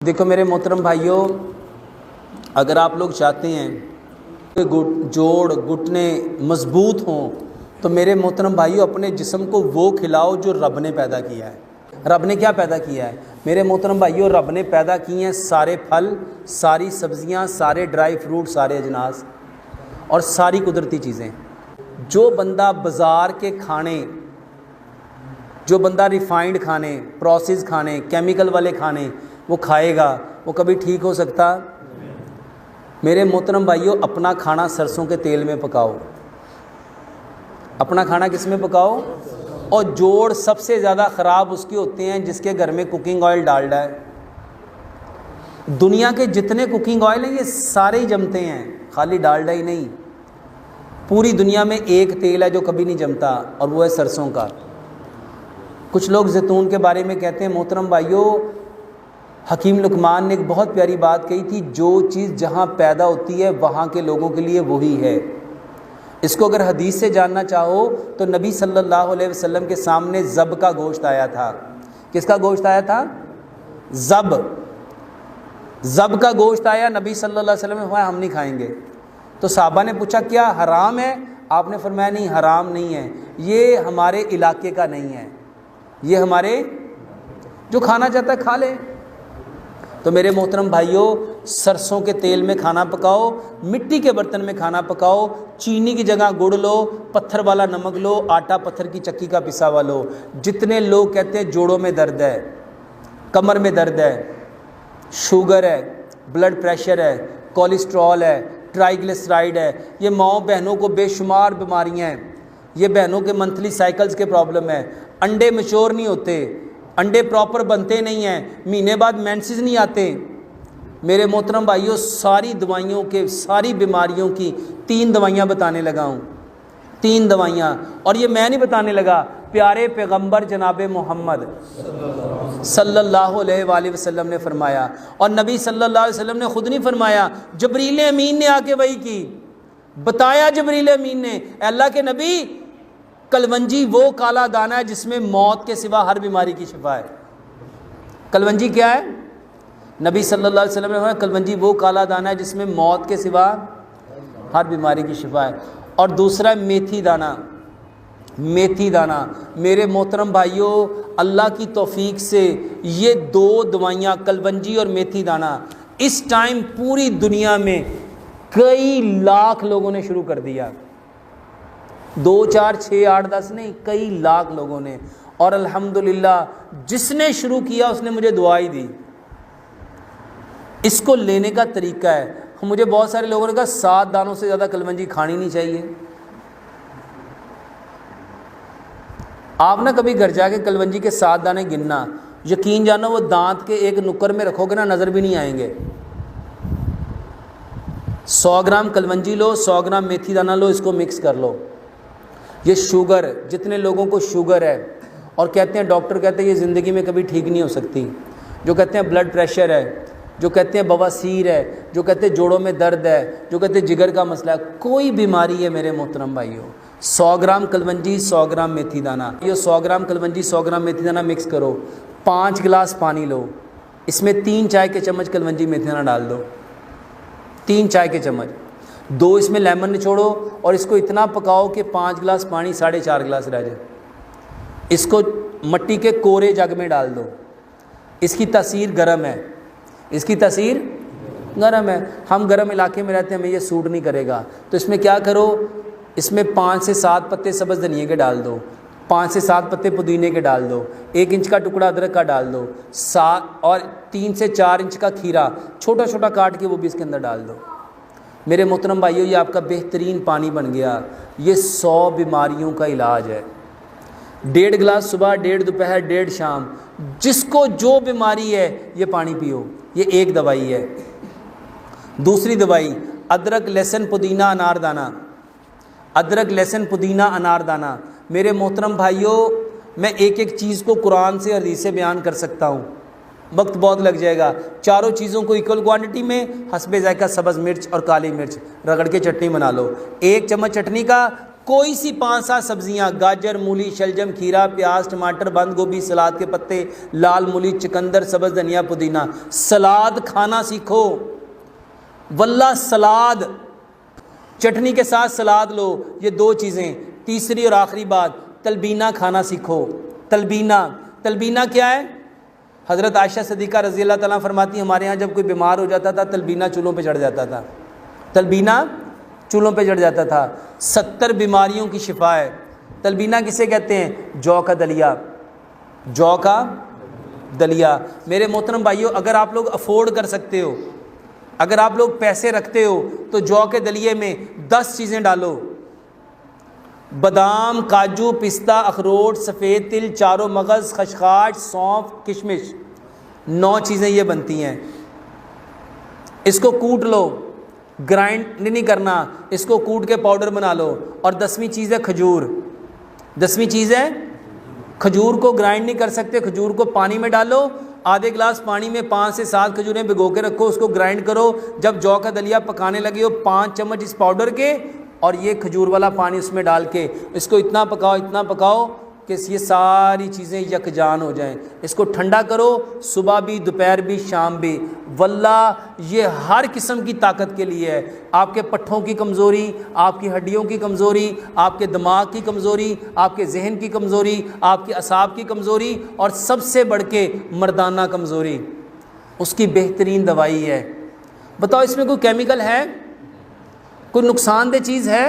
دیکھو میرے محترم بھائیوں، اگر آپ لوگ چاہتے ہیں کہ جوڑ گھٹنے مضبوط ہوں تو میرے محترم بھائیوں اپنے جسم کو وہ کھلاؤ جو رب نے پیدا کیا ہے۔ رب نے کیا پیدا کیا ہے میرے محترم بھائیوں؟ رب نے پیدا کی ہیں سارے پھل، ساری سبزیاں، سارے ڈرائی فروٹ، سارے اجناس اور ساری قدرتی چیزیں۔ جو بندہ بازار کے کھانے، جو بندہ ریفائنڈ کھانے، پروسیس کھانے، کیمیکل والے کھانے وہ کھائے گا، وہ کبھی ٹھیک ہو سکتا؟ میرے محترم بھائیوں اپنا کھانا سرسوں کے تیل میں پکاؤ، اپنا کھانا کس میں پکاؤ؟ اور جوڑ سب سے زیادہ خراب اس کے ہوتے ہیں جس کے گھر میں کوکنگ آئل ڈالڈا ہے۔ دنیا کے جتنے کوکنگ آئل ہیں یہ سارے ہی جمتے ہیں، خالی ڈالڈا ہی نہیں۔ پوری دنیا میں ایک تیل ہے جو کبھی نہیں جمتا اور وہ ہے سرسوں کا۔ کچھ لوگ زیتون کے بارے میں کہتے ہیں، محترم بھائیوں حکیم لقمان نے ایک بہت پیاری بات کہی تھی، جو چیز جہاں پیدا ہوتی ہے وہاں کے لوگوں کے لیے وہی ہے۔ اس کو اگر حدیث سے جاننا چاہو تو نبی صلی اللہ علیہ وسلم کے سامنے ذب کا گوشت آیا تھا۔ کس کا گوشت آیا تھا؟ ذب کا گوشت آیا، نبی صلی اللہ علیہ وسلم نے فرمایا ہم نہیں کھائیں گے۔ تو صحابہ نے پوچھا کیا حرام ہے؟ آپ نے فرمایا نہیں، حرام نہیں ہے، یہ ہمارے علاقے کا نہیں ہے، یہ ہمارے جو کھانا چاہتا ہے کھا لے۔ تو میرے محترم بھائیوں سرسوں کے تیل میں کھانا پکاؤ، مٹی کے برتن میں کھانا پکاؤ، چینی کی جگہ گڑ لو، پتھر والا نمک لو، آٹا پتھر کی چکی کا پسا ہوا لو۔ جتنے لوگ کہتے ہیں جوڑوں میں درد ہے، کمر میں درد ہے، شوگر ہے، بلڈ پریشر ہے، کولیسٹرول ہے، ٹرائیگلیسرائڈ ہے، یہ ماؤں بہنوں کو بے شمار بیماریاں ہیں، یہ بہنوں کے منتھلی سائیکلز کے پرابلم ہے، انڈے میچور نہیں ہوتے، انڈے پراپر بنتے نہیں ہیں، مہینے بعد مینسز نہیں آتے۔ میرے محترم بھائیوں ساری دوائیوں کے، ساری بیماریوں کی 3 دوائیاں بتانے لگا ہوں، 3 دوائیاں، اور یہ میں نہیں بتانے لگا، پیارے پیغمبر جناب محمد صلی اللہ علیہ وآلہ وسلم نے فرمایا، اور نبی صلی اللہ علیہ وسلم نے خود نہیں فرمایا، جبریل امین نے آ کے وحی کی، بتایا جبریل امین نے، اے اللہ کے نبی کلونجی وہ کالا دانہ ہے جس میں موت کے سوا ہر بیماری کی شفا ہے۔ کلونجی کیا ہے؟ نبی صلی اللہ علیہ وسلم نے فرمایا کلونجی وہ کالا دانہ ہے جس میں موت کے سوا ہر بیماری کی شفا ہے۔ اور دوسرا ہے میتھی دانہ، میتھی دانہ۔ میرے محترم بھائیوں اللہ کی توفیق سے یہ 2 دوائیاں کلونجی اور میتھی دانہ اس ٹائم پوری دنیا میں کئی لاکھ لوگوں نے شروع کر دیا، 2 4 6 8 10 نہیں، کئی لاکھ لوگوں نے، اور الحمدللہ جس نے شروع کیا اس نے مجھے دعا ہی دی۔ اس کو لینے کا طریقہ ہے، مجھے بہت سارے لوگوں نے کہا 7 دانوں سے زیادہ کلونجی کھانی نہیں چاہیے۔ آپ نہ کبھی گھر جا کے کلونجی کے 7 دانے گننا، یقین جانو وہ دانت کے ایک نکر میں رکھو گے نا نظر بھی نہیں آئیں گے۔ 100 گرام کلونجی لو، 100 گرام میتھی دانہ لو، اس کو مکس کر لو۔ یہ شوگر، جتنے لوگوں کو شوگر ہے اور کہتے ہیں ڈاکٹر کہتے ہیں یہ زندگی میں کبھی ٹھیک نہیں ہو سکتی، جو کہتے ہیں بلڈ پریشر ہے، جو کہتے ہیں بواسیر ہے، جو کہتے ہیں جوڑوں میں درد ہے، جو کہتے ہیں جگر کا مسئلہ ہے، کوئی بیماری ہے میرے محترم بھائیوں، 100 گرام کلونجی، 100 گرام میتھی دانہ، یہ 100 گرام کلونجی 100 گرام میتھی دانہ مکس کرو، 5 گلاس پانی لو، اس میں 3 چائے کے چمچ کلونجی میتھی دانہ ڈال دو، 3 چائے کے چمچ، 2 اس میں لیمن نچوڑو اور اس کو اتنا پکاؤ کہ 5 گلاس پانی 4.5 گلاس رہ جائے۔ اس کو مٹی کے کورے جگ میں ڈال دو، اس کی تاثیر گرم ہے، اس کی تاثیر گرم ہے، ہم گرم علاقے میں رہتے ہیں، ہمیں یہ سوٹ نہیں کرے گا، تو اس میں کیا کرو، اس میں 5 سے 7 پتے سبز دھنیے کے ڈال دو، 5 سے 7 پتے پودینے کے ڈال دو، 1 انچ کا ٹکڑا ادرک کا ڈال دو، اور 3 سے 4 انچ کا کھیرا چھوٹا چھوٹا کاٹ کے وہ بھی اس کے اندر ڈال دو۔ میرے محترم بھائیوں یہ آپ کا بہترین پانی بن گیا، یہ 100 بیماریوں کا علاج ہے۔ 1.5 گلاس صبح، 1.5 دوپہر، 1.5 شام، جس کو جو بیماری ہے یہ پانی پیو، یہ ایک دوائی ہے۔ دوسری دوائی ادرک لہسن پودینہ انار دانہ، ادرک لہسن پودینہ انار دانہ۔ میرے محترم بھائیوں میں ایک چیز کو قرآن سے حدیث سے بیان کر سکتا ہوں، وقت بہت لگ جائے گا۔ چاروں چیزوں کو ایکول کوانٹٹی میں حسب ذائقہ سبز مرچ اور کالی مرچ رگڑ کے چٹنی بنا لو، 1 چمچ چٹنی کا کوئی سی 5-7 سبزیاں، گاجر، مولی، شلجم، کھیرا، پیاز، ٹماٹر، بند گوبھی، سلاد کے پتے، لال مولی، چقندر، سبز دھنیا، پودینہ، سلاد کھانا سیکھو. واللہ سلاد، چٹنی کے ساتھ سلاد لو. یہ 2 چیزیں. تیسری اور آخری بات، تلبینہ کھانا سیکھو. تلبینہ کیا ہے؟ حضرت عائشہ صدیقہ رضی اللہ تعالیٰ فرماتی ہیں ہمارے ہاں جب کوئی بیمار ہو جاتا تھا تلبینہ چولہوں پہ چڑھ جاتا تھا. تلبینہ چولہوں پہ چڑھ جاتا تھا. 70 بیماریوں کی شفا ہے. تلبینہ کسے کہتے ہیں؟ جو کا دلیا. جو کا دلیا. میرے محترم بھائیوں، اگر آپ لوگ افورڈ کر سکتے ہو، اگر آپ لوگ پیسے رکھتے ہو تو جو کے دلیے میں 10 چیزیں ڈالو. بادام، کاجو، پستہ، اخروٹ، سفید تل، چاروں مغز، خشخاش، سونف، کشمش، 9 چیزیں یہ بنتی ہیں. اس کو کوٹ لو، گرائنڈ نہیں کرنا، اس کو کوٹ کے پاؤڈر بنا لو. اور 10ویں چیز ہے کھجور. 10ویں چیز ہے کھجور. کو گرائنڈ نہیں کر سکتے، کھجور کو پانی میں ڈالو، آدھے گلاس پانی میں 5 سے 7 کھجوریں بھگو کے رکھو، اس کو گرائنڈ کرو. جب جو کا دلیا پکانے لگے ہو 5 چمچ اس پاؤڈر کے اور یہ کھجور والا پانی اس میں ڈال کے اس کو اتنا پکاؤ کہ یہ ساری چیزیں یکجان ہو جائیں. اس کو ٹھنڈا کرو، صبح بھی، دوپہر بھی، شام بھی. واللہ یہ ہر قسم کی طاقت کے لیے ہے. آپ کے پٹھوں کی کمزوری، آپ کی ہڈیوں کی کمزوری، آپ کے دماغ کی کمزوری، آپ کے ذہن کی کمزوری، آپ کے اعصاب کی کمزوری، اور سب سے بڑھ کے مردانہ کمزوری، اس کی بہترین دوائی ہے. بتاؤ اس میں کوئی کیمیکل ہے؟ کوئی نقصان دہ چیز ہے؟